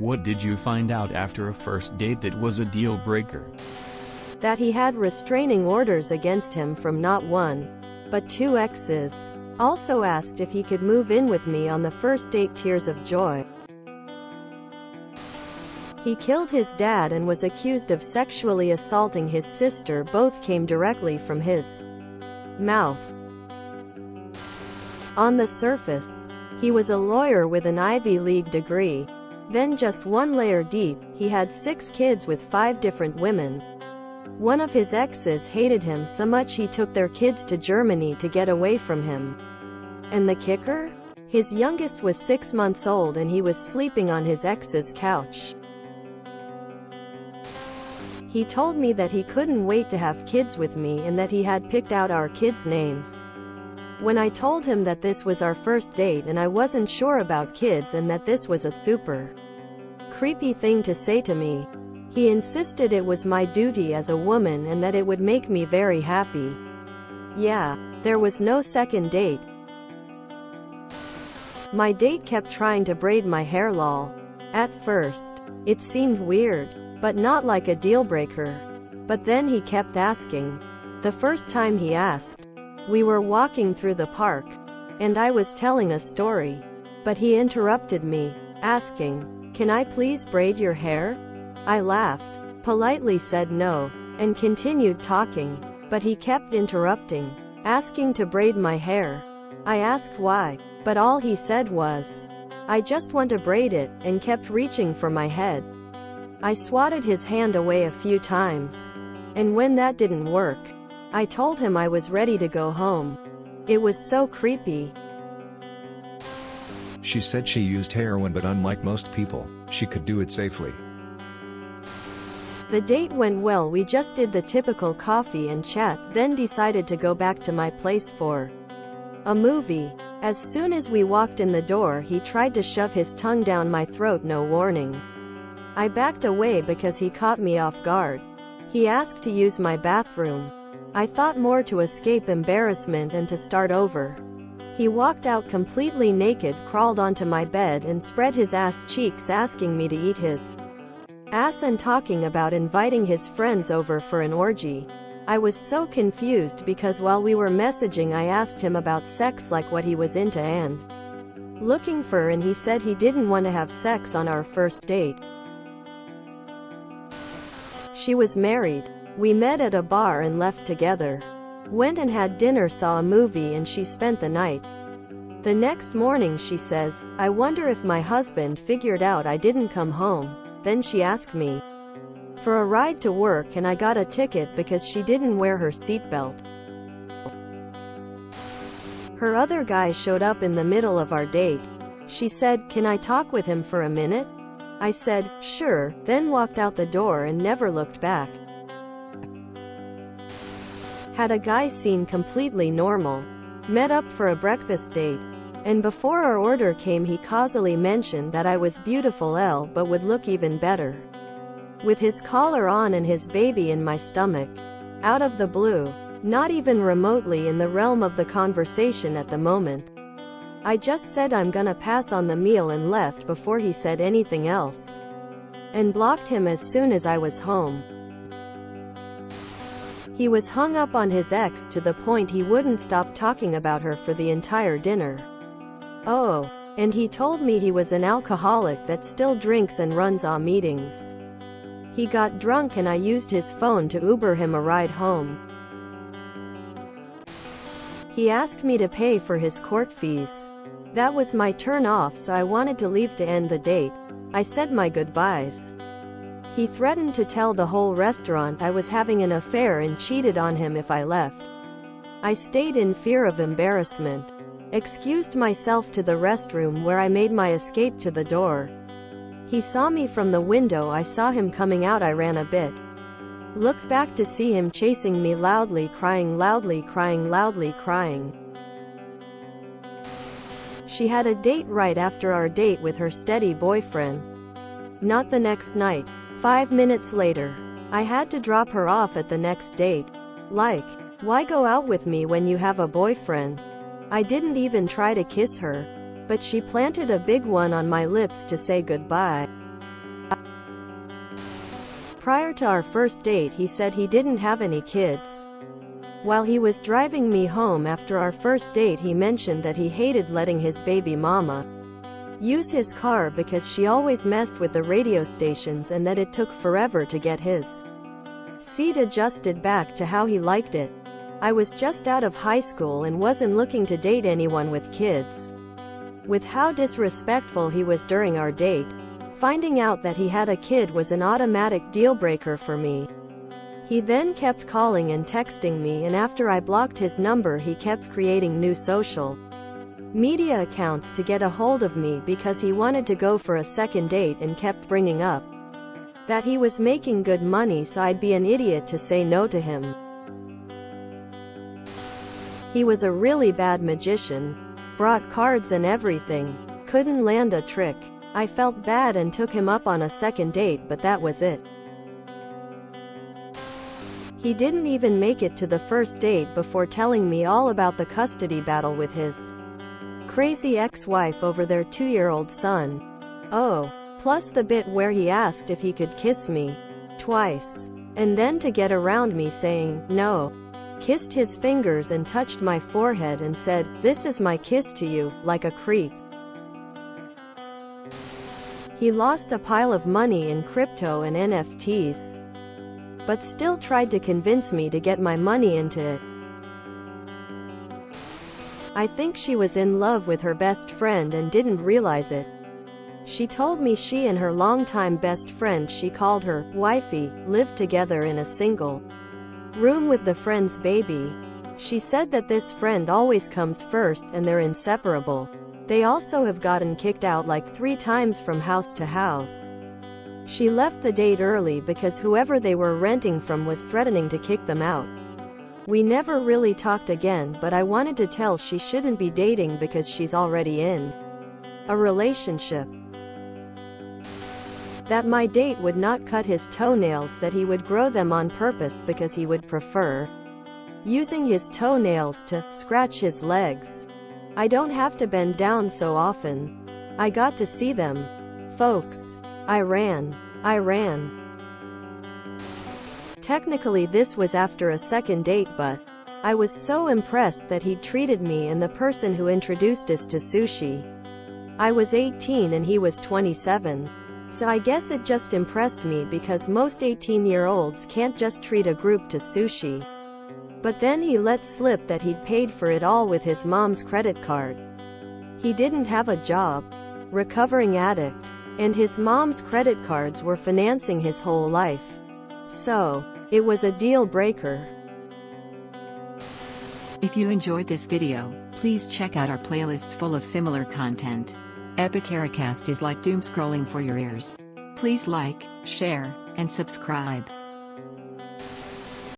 What did you find out after a first date that was a deal breaker? That he had restraining orders against him from not one, but 2 exes. Also asked if he could move in with me on the first date. Tears of joy. He killed his dad and was accused of sexually assaulting his sister. Both came directly from his mouth. On the surface, he was a lawyer with an Ivy League degree. Then just one layer deep, he had 6 kids with 5 different women. One of his exes hated him so much he took their kids to Germany to get away from him. And the kicker? His youngest was 6 months old and he was sleeping on his ex's couch. He told me that he couldn't wait to have kids with me and that he had picked out our kids' names. When I told him that this was our first date and I wasn't sure about kids and that this was a super creepy thing to say to me, he insisted it was my duty as a woman and that it would make me very happy. Yeah, there was no second date. My date kept trying to braid my hair lol. At first, it seemed weird, but not like a deal breaker. But then he kept asking. The first time he asked, we were walking through the park, and I was telling a story. But he interrupted me, asking, "Can I please braid your hair?" I laughed, politely said no, and continued talking, but he kept interrupting, asking to braid my hair. I asked why, but all he said was, "I just want to braid it," and kept reaching for my head. I swatted his hand away a few times, and when that didn't work, I told him I was ready to go home. It was so creepy. She said she used heroin, but unlike most people, she could do it safely. The date went well. We just did the typical coffee and chat, then decided to go back to my place for a movie. As soon as we walked in the door, he tried to shove his tongue down my throat, no warning. I backed away because he caught me off guard. He asked to use my bathroom. I thought more to escape embarrassment and to start over. He walked out completely naked, crawled onto my bed and spread his ass cheeks, asking me to eat his ass and talking about inviting his friends over for an orgy. I was so confused because while we were messaging I asked him about sex, like what he was into and looking for, and he said he didn't want to have sex on our first date. She was married. We met at a bar and left together. Went and had dinner, saw a movie, and she spent the night. The next morning she says, "I wonder if my husband figured out I didn't come home." Then she asked me for a ride to work and I got a ticket because she didn't wear her seatbelt. Her other guy showed up in the middle of our date. She said, "Can I talk with him for a minute?" I said, "Sure," then walked out the door and never looked back. Had a guy seem completely normal. Met up for a breakfast date. And before our order came he causally mentioned that I was beautiful but would look even better with his collar on and his baby in my stomach. Out of the blue. Not even remotely in the realm of the conversation at the moment. I just said I'm gonna pass on the meal and left before he said anything else. And blocked him as soon as I was home. He was hung up on his ex to the point he wouldn't stop talking about her for the entire dinner. Oh, and he told me he was an alcoholic that still drinks and runs our meetings. He got drunk and I used his phone to Uber him a ride home. He asked me to pay for his court fees. That was my turn off, so I wanted to leave to end the date. I said my goodbyes. He threatened to tell the whole restaurant I was having an affair and cheated on him if I left. I stayed in fear of embarrassment. Excused myself to the restroom where I made my escape to the door. He saw me from the window. I saw him coming out. I ran a bit. Looked back to see him chasing me, loudly crying, loudly crying, loudly crying. She had a date right after our date with her steady boyfriend. Not the next night. 5 minutes later. I had to drop her off at the next date. Like, why go out with me when you have a boyfriend? I didn't even try to kiss her, but she planted a big one on my lips to say goodbye. Prior to our first date he said he didn't have any kids. While he was driving me home after our first date he mentioned that he hated letting his baby mama use his car because she always messed with the radio stations and that it took forever to get his seat adjusted back to how he liked it. I was just out of high school and wasn't looking to date anyone with kids. With how disrespectful he was during our date, finding out that he had a kid was an automatic deal-breaker for me. He then kept calling and texting me, and after I blocked his number he kept creating new social media accounts to get a hold of me because he wanted to go for a second date and kept bringing up that he was making good money, so I'd be an idiot to say no to him. He was a really bad magician. Brought cards and everything. Couldn't land a trick. I felt bad and took him up on a second date, but that was it. He didn't even make it to the first date before telling me all about the custody battle with his crazy ex-wife over their 2-year-old son. Oh, plus the bit where he asked if he could kiss me twice. And then to get around me saying no, kissed his fingers and touched my forehead and said, "This is my kiss to you," like a creep. He lost a pile of money in crypto and NFTs, but still tried to convince me to get my money into it. I think she was in love with her best friend and didn't realize it. She told me she and her longtime best friend, she called her wifey, lived together in a single room with the friend's baby. She said that this friend always comes first and they're inseparable. They also have gotten kicked out like 3 times from house to house. She left the date early because whoever they were renting from was threatening to kick them out. We never really talked again, but I wanted to tell she shouldn't be dating because she's already in a relationship. That my date would not cut his toenails, that he would grow them on purpose because he would prefer using his toenails to scratch his legs. I don't have to bend down so often. I got to see them. Folks. I ran. Technically this was after a second date, but I was so impressed that he treated me and the person who introduced us to sushi. I was 18 and he was 27. So I guess it just impressed me because most 18-year-olds can't just treat a group to sushi. But then he let slip that he'd paid for it all with his mom's credit card. He didn't have a job. Recovering addict. And his mom's credit cards were financing his whole life. So, it was a deal breaker. If you enjoyed this video, please check out our playlists full of similar content. Epic Ericast is like doom scrolling for your ears. Please like, share, and subscribe.